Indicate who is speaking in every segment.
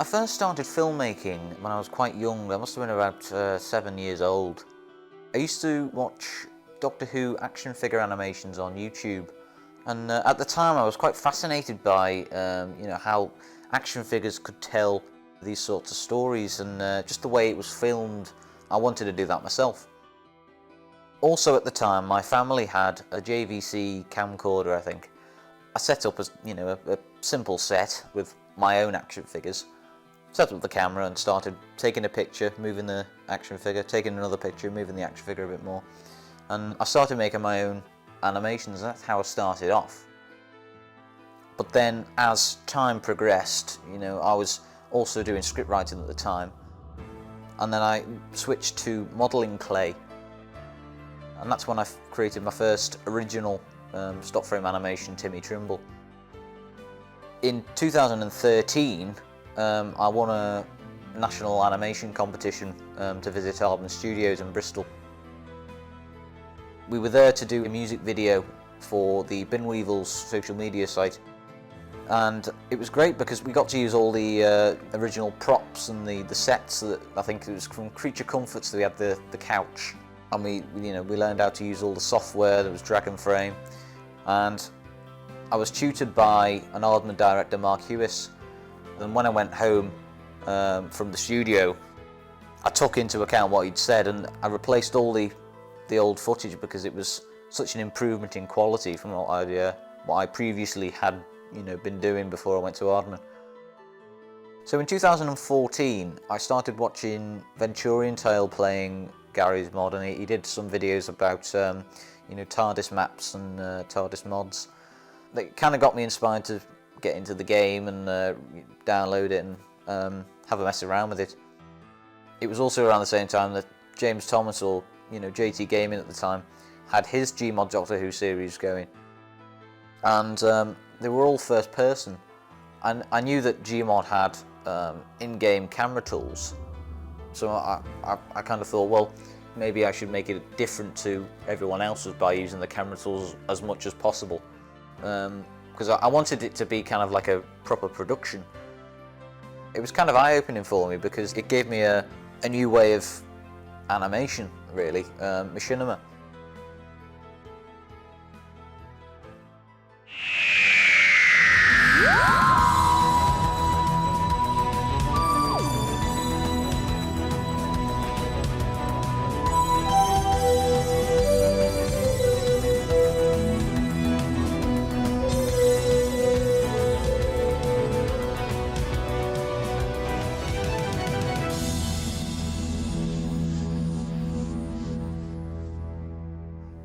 Speaker 1: I first started filmmaking when I was quite young. I must have been about 7 years old. I used to watch Doctor Who action figure animations on YouTube, and at the time I was quite fascinated by how action figures could tell these sorts of stories, and just the way it was filmed. I wanted to do that myself. Also at the time, my family had a JVC camcorder, I think. I set up a simple set with my own action figures. Set up the camera and started taking a picture, moving the action figure, taking another picture, moving the action figure a bit more. And I started making my own animations. That's how I started off. But then as time progressed, I was also doing script writing at the time. And then I switched to modelling clay. And that's when I created my first original stop frame animation, Timmy Trimble. In 2013, I won a national animation competition to visit ADDON Studios in Bristol. We were there to do a music video for the Binweevils social media site, and it was great because we got to use all the original props and the sets. That I think it was from Creature Comforts that we had the couch, and we learned how to use all the software. There was Dragon Frame, and I was tutored by an Aardman director, Mark Hewis. And when I went home from the studio, I took into account what he'd said, and I replaced all the old footage because it was such an improvement in quality from what I previously had been doing before I went to Aardman. So in 2014, I started watching Venturian Tale playing Garry's Mod, and he did some videos about TARDIS maps and TARDIS mods. That kind of got me inspired to get into the game and download it and have a mess around with it. It was also around the same time that James Thomas, or JT Gaming at the time, had his GMOD Doctor Who series going, and they were all first person. And I knew that GMOD had in-game camera tools, so I kind of thought, well, maybe I should make it different to everyone else's by using the camera tools as much as possible. Because I wanted it to be kind of like a proper production. It was kind of eye-opening for me because it gave me a new way of animation, really, machinima.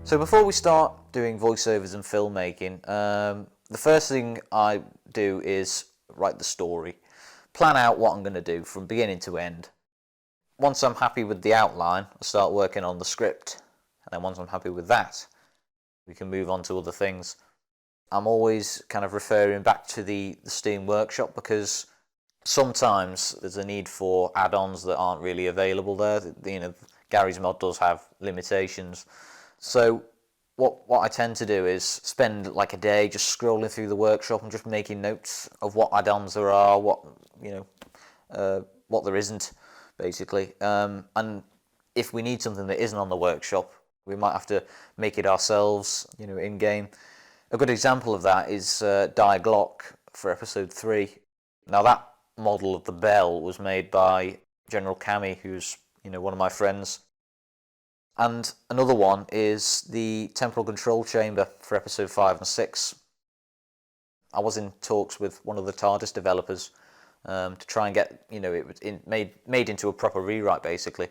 Speaker 1: So before we start doing voiceovers and filmmaking, the first thing I do is write the story, plan out what I'm going to do from beginning to end. Once I'm happy with the outline, I start working on the script, and then once I'm happy with that, we can move on to other things. I'm always kind of referring back to the Steam Workshop because sometimes there's a need for add-ons that aren't really available there. Garry's Mod does have limitations. So what I tend to do is spend like a day just scrolling through the workshop and just making notes of what add-ons there are, what there isn't, basically. And if we need something that isn't on the workshop, we might have to make it ourselves, in game. A good example of that is Die Glock for episode 3. Now that model of the bell was made by General Cammy, who's one of my friends. And another one is the temporal control chamber for episode 5 and 6. I was in talks with one of the TARDIS developers to try and get it made into a proper rewrite, basically,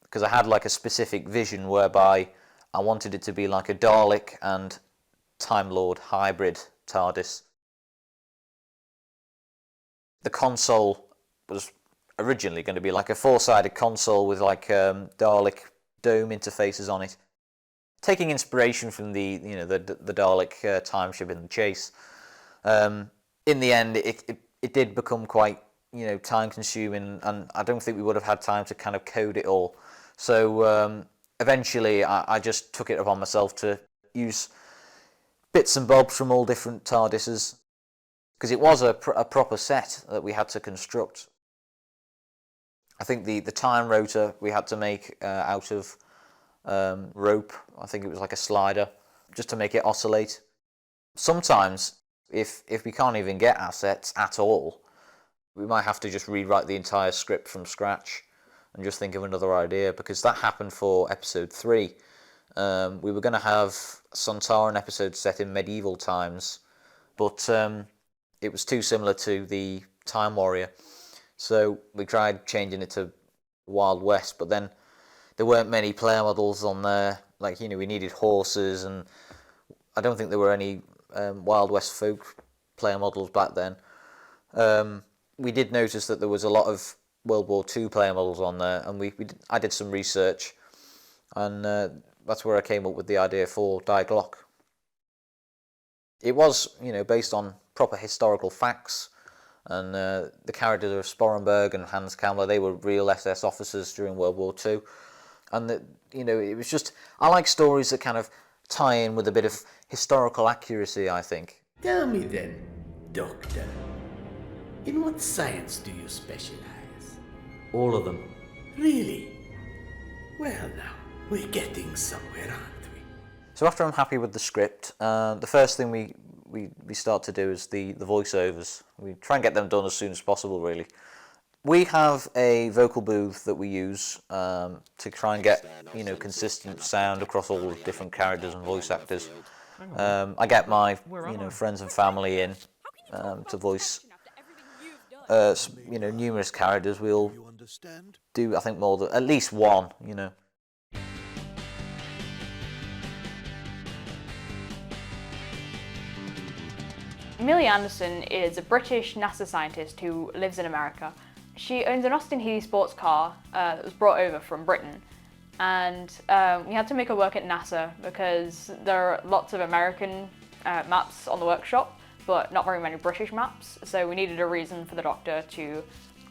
Speaker 1: because I had like a specific vision whereby I wanted it to be like a Dalek and Time Lord hybrid TARDIS. The console was originally going to be like a 4-sided console with like Dalek dome interfaces on it, taking inspiration from the Dalek time ship in the Chase. In the end, it did become quite time consuming, and I don't think we would have had time to kind of code it all. So eventually, I just took it upon myself to use bits and bobs from all different TARDISes, because it was a proper set that we had to construct. I think the time rotor we had to make out of rope. I think it was like a slider, just to make it oscillate. Sometimes, if we can't even get assets at all, we might have to just rewrite the entire script from scratch and just think of another idea, because that happened for episode 3. We were going to have Sontaran episode set in medieval times, but it was too similar to the Time Warrior, so we tried changing it to Wild West, but then there weren't many player models on there. Like, we needed horses, and I don't think there were any Wild West folk player models back then. We did notice that there was a lot of World War II player models on there, and I did some research, and that's where I came up with the idea for Die Glock. It was, based on proper historical facts, and the characters of Sporenberg and Hans Kammler, they were real SS officers during World War II, and it was just, I like stories that kind of tie in with a bit of historical accuracy, I think.
Speaker 2: Tell me then, Doctor, in what science do you specialize?
Speaker 3: All of them.
Speaker 2: Really? Well now, we're getting somewhere, aren't we?
Speaker 1: So after I'm happy with the script, the first thing we start to do is the voiceovers. We try and get them done as soon as possible, really. We have a vocal booth that we use to try and get, consistent sound across all the different characters and voice actors. I get my, friends and family in to voice, numerous characters. We'll do, I think, more than at least one,
Speaker 4: Millie Anderson is a British NASA scientist who lives in America. She owns an Austin Healey sports car that was brought over from Britain, and we had to make her work at NASA because there are lots of American maps on the workshop, but not very many British maps, so we needed a reason for the Doctor to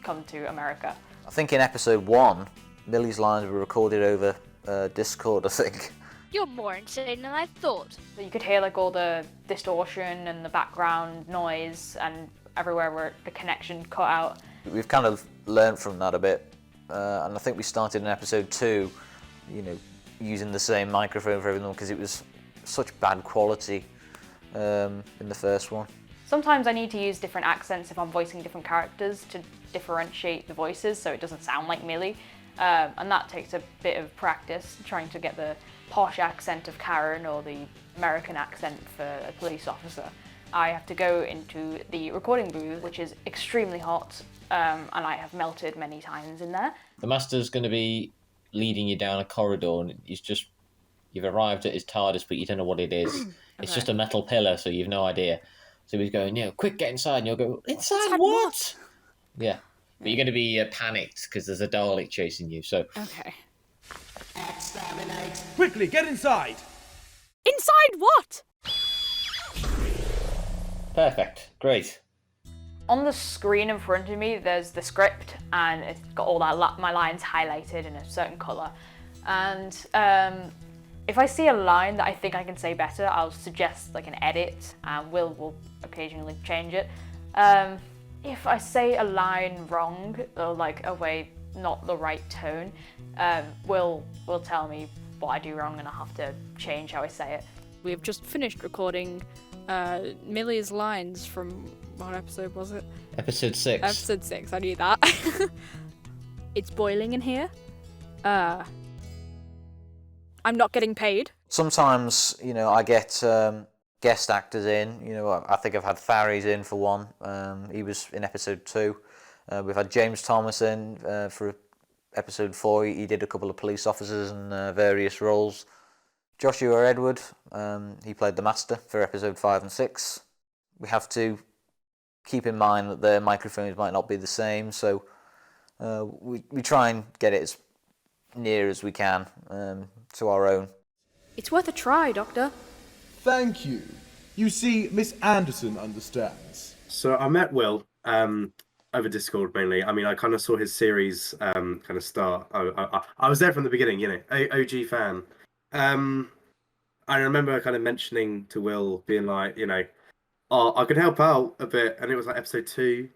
Speaker 4: come to America.
Speaker 1: I think in episode 1, Millie's lines were recorded over Discord, I think.
Speaker 5: You're more insane than I thought.
Speaker 4: So you could hear like all the distortion and the background noise and everywhere where the connection cut out.
Speaker 1: We've kind of learned from that a bit, and I think we started in episode 2, using the same microphone for everything because it was such bad quality in the first one.
Speaker 4: Sometimes I need to use different accents if I'm voicing different characters to differentiate the voices so it doesn't sound like Millie, and that takes a bit of practice, trying to get the posh accent of Karen or the American accent for a police officer. I have to go into the recording booth, which is extremely hot, and I have melted many times in there.
Speaker 3: The Master's going to be leading you down a corridor, and you've arrived at his TARDIS, but you don't know what it is. It's just a metal pillar, so you've no idea. So he's going, quick, get inside, and you'll go, inside what? Yeah, but you're going to be panicked because there's a Dalek chasing you. So
Speaker 4: Okay.
Speaker 6: Quickly, get inside!
Speaker 5: Inside what?
Speaker 3: perfect, great.
Speaker 4: On the screen in front of me, there's the script, and it's got all that my lines highlighted in a certain colour. And if I see a line that I think I can say better, I'll suggest like an edit, and will occasionally change it. If I say a line wrong, or like a way not the right tone, will tell me what I do wrong, and I'll have to change how I say it.
Speaker 7: We have just finished recording Millie's lines from, what episode was it?
Speaker 3: Episode 6.
Speaker 7: Episode 6, I knew that. It's boiling in here. I'm not getting paid.
Speaker 1: Sometimes, I get guest actors in. I think I've had Faries in for one. He was in episode 2. We've had James Thomas in for episode 4. He did a couple of police officers in various roles. Joshua Edward, he played the Master for episode 5 and 6. We have to keep in mind that their microphones might not be the same, so we try and get it as near as we can to our own.
Speaker 7: It's worth a try, Doctor.
Speaker 6: Thank you. You see, Miss Anderson understands.
Speaker 8: So I met Will over Discord mainly. I mean, I kind of saw his series kind of start. I was there from the beginning, OG fan. I remember kind of mentioning to Will, being like, oh, I could help out a bit, and it was like episode 2,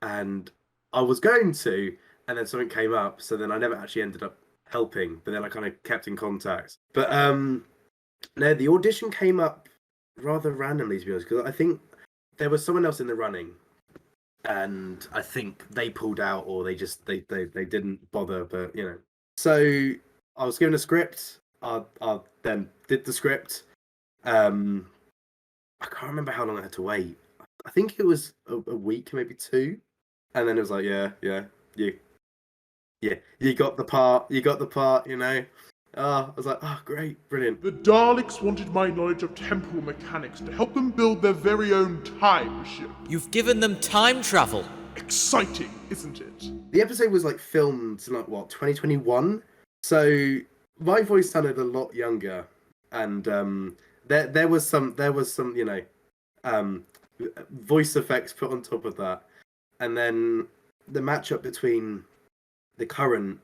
Speaker 8: and I was going to, and then something came up, so then I never actually ended up helping, but then I kind of kept in contact. But no, the audition came up rather randomly, to be honest, because I think there was someone else in the running, and I think they pulled out, or they just they didn't bother. But you know, so I was given a script. I then did the script. I can't remember how long I had to wait. I think it was a week, maybe 2, and then it was like, you got the part, you know. I was like, great, brilliant.
Speaker 6: The Daleks wanted my knowledge of temporal mechanics to help them build their very own time ship.
Speaker 9: You've given them time travel.
Speaker 6: Exciting, isn't it?
Speaker 8: The episode was like filmed in 2021, so my voice sounded a lot younger, and there was some you know voice effects put on top of that, and then the matchup between the current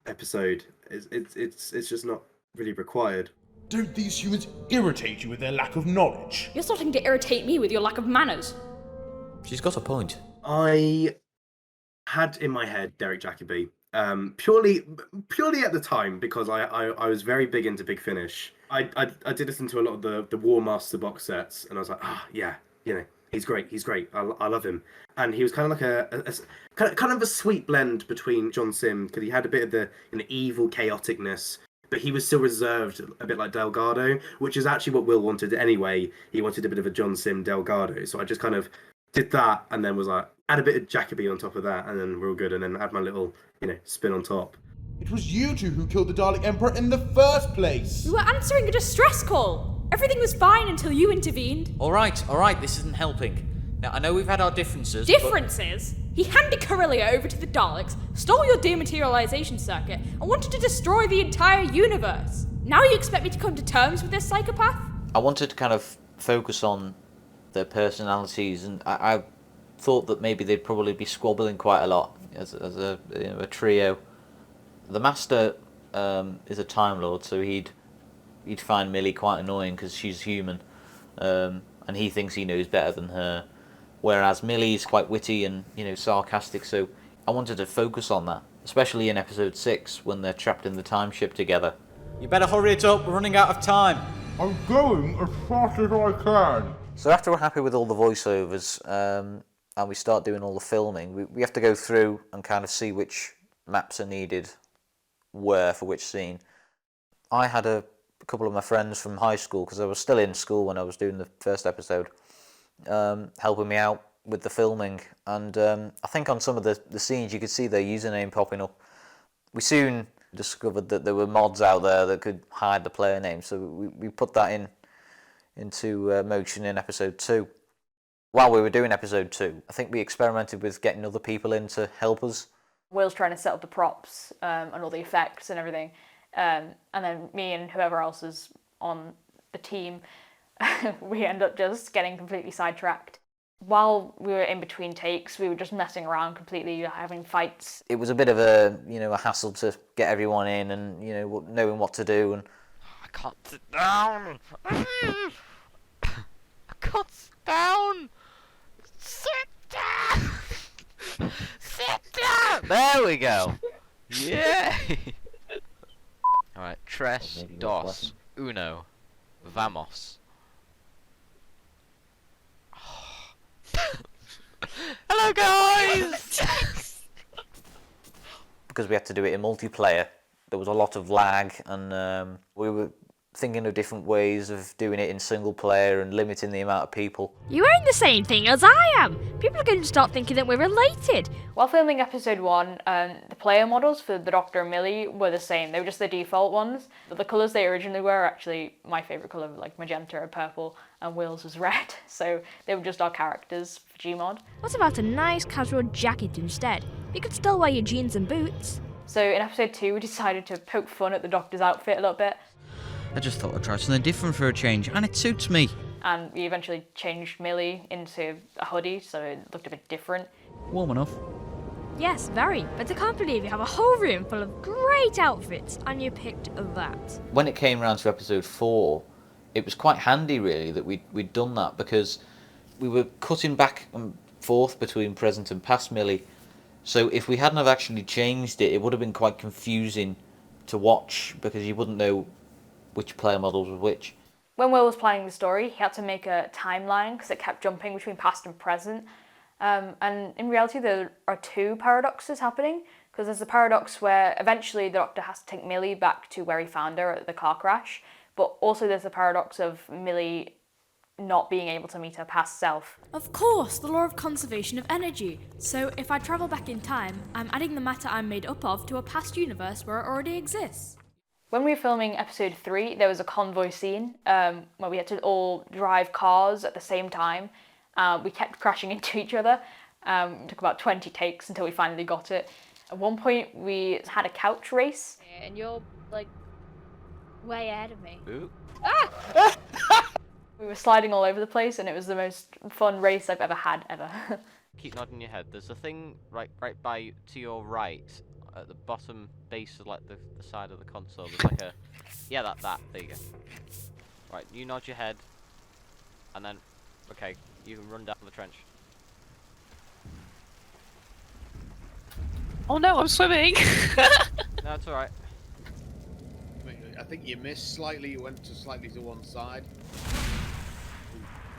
Speaker 8: episode it's just not really required.
Speaker 6: Don't these humans irritate you with their lack of knowledge?
Speaker 5: You're starting to irritate me with your lack of manners.
Speaker 9: She's got a point.
Speaker 8: I had in my head Derek Jacobi, purely at the time, because I was very big into Big Finish. I did listen to a lot of the War Master box sets, and I was like, yeah, you know, he's great. I love him. And he was kind of like a kind of a sweet blend between John Sim, because he had a bit of the evil chaoticness, but he was still reserved, a bit like Delgado, which is actually what Will wanted anyway. He wanted a bit of a John Sim Delgado, so I just kind of did that, and then was like, add a bit of Jacobi on top of that, and then we're all good, and then add my little, you know, spin on top.
Speaker 6: It was you two who killed the Dalek Emperor in the first place!
Speaker 5: We were answering a distress call. Everything was fine until you intervened.
Speaker 9: All right, this isn't helping. Now, I know we've had our differences,
Speaker 5: Differences? He handed Corellia over to the Daleks, stole your dematerialization circuit, and wanted to destroy the entire universe. Now you expect me to come to terms with this psychopath?
Speaker 1: I wanted to kind of focus on their personalities, and I thought that maybe they'd probably be squabbling quite a lot as a, you know, a trio. The Master is a Time Lord, so he'd find Millie quite annoying because she's human, and he thinks he knows better than her. Whereas Millie's quite witty and, you know, sarcastic, so I wanted to focus on that, especially in episode 6 when they're trapped in the time ship together.
Speaker 9: You better hurry it up, we're running out of time.
Speaker 6: I'm going as fast as I can.
Speaker 1: So after we're happy with all the voiceovers, and we start doing all the filming, we have to go through and kind of see which maps are needed where for which scene. I had a couple of my friends from high school, because I was still in school when I was doing the first episode, helping me out with the filming, and I think on some of the scenes you could see their username popping up. We soon discovered that there were mods out there that could hide the player name, so we put that into motion in episode 2. While we were doing episode 2, I think we experimented with getting other people in to help us.
Speaker 4: Will's trying to set up the props and all the effects and everything, and then me and whoever else is on the team, we end up just getting completely sidetracked. While we were in between takes, we were just messing around completely, having fights.
Speaker 1: It was a bit of a hassle to get everyone in, and knowing what to do. And
Speaker 10: I can't sit down. I can't sit down. Sit down. Sit down. There we go. Yay. All right. Tres, dos, uno, vamos. Hello, guys.
Speaker 1: Because we had to do it in multiplayer, there was a lot of lag, and we were thinking of different ways of doing it in single player and limiting the amount of people.
Speaker 5: You ain't the same thing as I am. People are going to start thinking that we're related.
Speaker 4: While filming episode 1, the player models for the Doctor and Millie were the same. They were just the default ones. But the colours they originally were actually my favourite colour, like magenta or purple, and Will's was red. So they were just our characters for Gmod.
Speaker 5: What about a nice casual jacket instead? You could still wear your jeans and boots.
Speaker 4: So in episode 2, we decided to poke fun at the Doctor's outfit a little bit.
Speaker 9: I just thought I'd try something different for a change, and it suits me.
Speaker 4: And we eventually changed Millie into a hoodie, so it looked a bit different.
Speaker 9: Warm enough.
Speaker 5: Yes, very. But I can't believe you have a whole room full of great outfits, and you picked that.
Speaker 1: When it came around to episode 4, it was quite handy, really, that we'd done that, because we were cutting back and forth between present and past Millie, So if we hadn't have actually changed it, it would have been quite confusing to watch because you wouldn't know which player models were which.
Speaker 4: When Will was planning the story, he had to make a timeline because it kept jumping between past and present. And in reality, there are two paradoxes happening, because there's the paradox where eventually the Doctor has to take Millie back to where he found her at the car crash, but also there's the paradox of Millie not being able to meet her past self.
Speaker 5: Of course, the law of conservation of energy. So if I travel back in time, I'm adding the matter I'm made up of to a past universe where it already exists.
Speaker 4: When we were filming episode 3, there was a convoy scene where we had to all drive cars at the same time. We kept crashing into each other. It took about 20 takes until we finally got it. At one point, we had a couch race.
Speaker 7: And you're, like, way ahead of me.
Speaker 10: Ooh.
Speaker 7: Ah!
Speaker 4: We were sliding all over the place, and it was the most fun race I've ever had, ever.
Speaker 10: Keep nodding your head. There's a thing right by to your right, at the bottom base of like the side of the console. There's like a yeah that there you go. Right, you nod your head, and then okay, you can run down the trench.
Speaker 11: Oh no, I'm swimming!
Speaker 10: No, it's all right.
Speaker 12: I think you missed slightly. You went slightly to one side.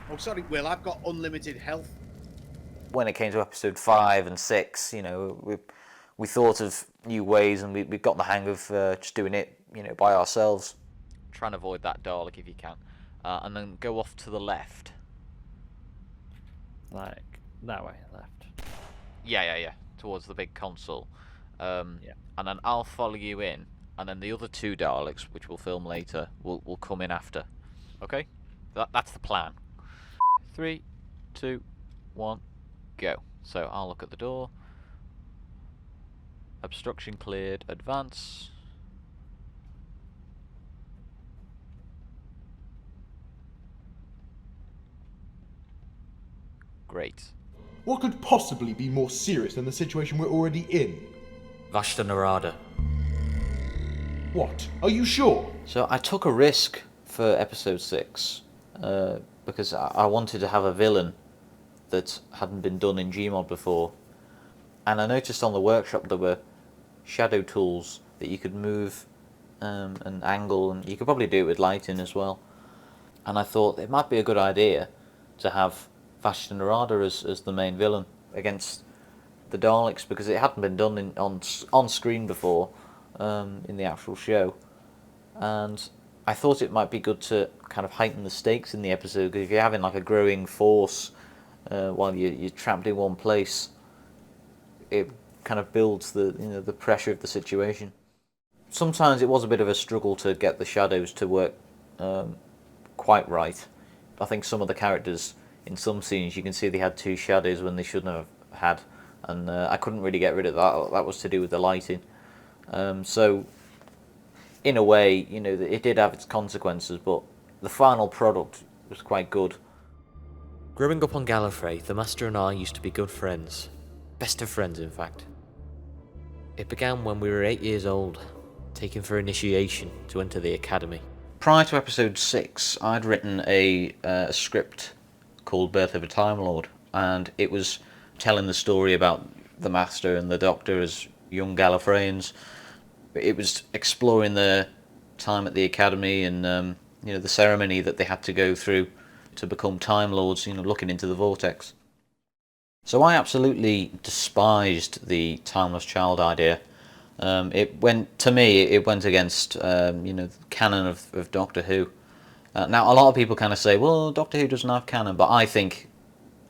Speaker 12: Oh, sorry, Will. I've got unlimited health.
Speaker 1: When it came to episode 5 and 6, you know, we thought of new ways, and we got the hang of just doing it, you know, by ourselves.
Speaker 10: Try and avoid that Dalek if you can, and then go off to the left.
Speaker 13: Like that way, left.
Speaker 10: Yeah. Towards the big console.
Speaker 13: Yeah.
Speaker 10: And then I'll follow you in, and then the other two Daleks, which we'll film later, will come in after. Okay? That's the plan. 3, 2, 1, go. So I'll look at the door. Obstruction cleared. Advance. Great.
Speaker 6: What could possibly be more serious than the situation we're already in?
Speaker 3: Vashta Narada.
Speaker 6: What? Are you sure?
Speaker 1: So I took a risk for episode 6 because I wanted to have a villain that hadn't been done in GMOD before, and I noticed on the workshop there were shadow tools that you could move and angle, and you could probably do it with lighting as well. And I thought it might be a good idea to have Vashta Narada as the main villain against the Daleks, because it hadn't been done on screen before in the actual show, and I thought it might be good to kind of heighten the stakes in the episode, because if you're having like a growing force while you're trapped in one place, it kind of builds the pressure of the situation. Sometimes it was a bit of a struggle to get the shadows to work quite right. I think some of the characters in some scenes you can see they had 2 shadows when they shouldn't have had, and I couldn't really get rid of that. That was to do with the lighting. So in a way, you know, it did have its consequences, but the final product was quite good.
Speaker 3: Growing up on Gallifrey, the Master and I used to be good friends. Best of friends, in fact. It began when we were 8 years old, taken for initiation to enter the academy.
Speaker 1: Prior to episode 6, I'd written a script called Birth of a Time Lord, and it was telling the story about the Master and the Doctor as young Gallifreyans. It was exploring their time at the academy and you know, the ceremony that they had to go through to become Time Lords, you know, looking into the vortex. So I absolutely despised the timeless child idea. It went against you know, the canon of Doctor Who. Now a lot of people kind of say, well, Doctor Who doesn't have canon, but I think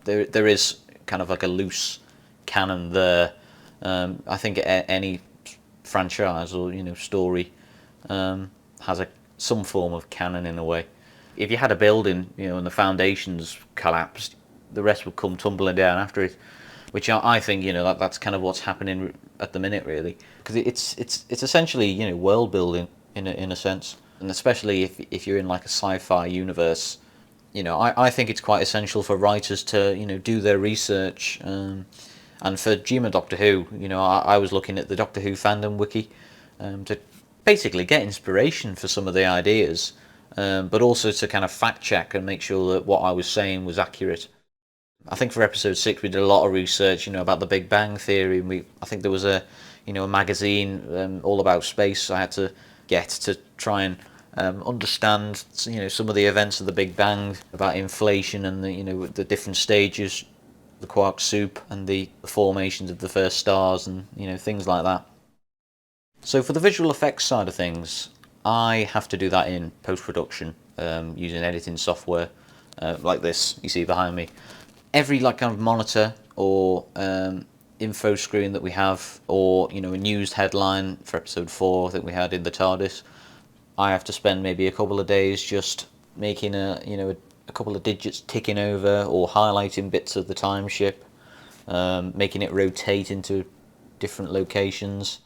Speaker 1: there is kind of like a loose canon there. I think any franchise or, you know, story has some form of canon in a way. If you had a building, you know, and the foundations collapsed, the rest would come tumbling down after it, which I think, you know, that's kind of what's happening at the minute, really, because it's essentially, you know, world building in a sense, and especially if you're in like a sci-fi universe, you know, I think it's quite essential for writers to, you know, do their research. And for GMOD Doctor Who, you know, I was looking at the Doctor Who fandom wiki to basically get inspiration for some of the ideas, but also to kind of fact check and make sure that what I was saying was accurate. I think for episode 6 we did a lot of research, about the Big Bang Theory, and I think there was a magazine all about space I had to get to try and understand, some of the events of the Big Bang, about inflation and the different stages, the quark soup and the formations of the first stars and things like that. So for the visual effects side of things, I have to do that in post-production using editing software like this you see behind me. Every kind of monitor or info screen that we have, or a news headline for episode 4 that we had in the TARDIS, I have to spend maybe a couple of days just making a couple of digits ticking over or highlighting bits of the time ship, making it rotate into different locations.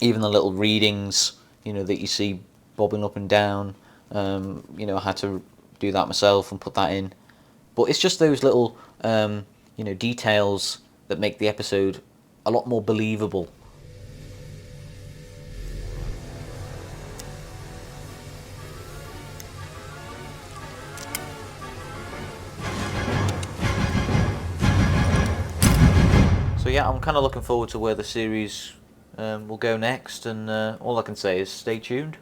Speaker 1: Even the little readings, that you see bobbing up and down, I had to do that myself and put that in. But it's just those little, details that make the episode a lot more believable. So yeah, I'm kind of looking forward to where the series will go next, and all I can say is stay tuned.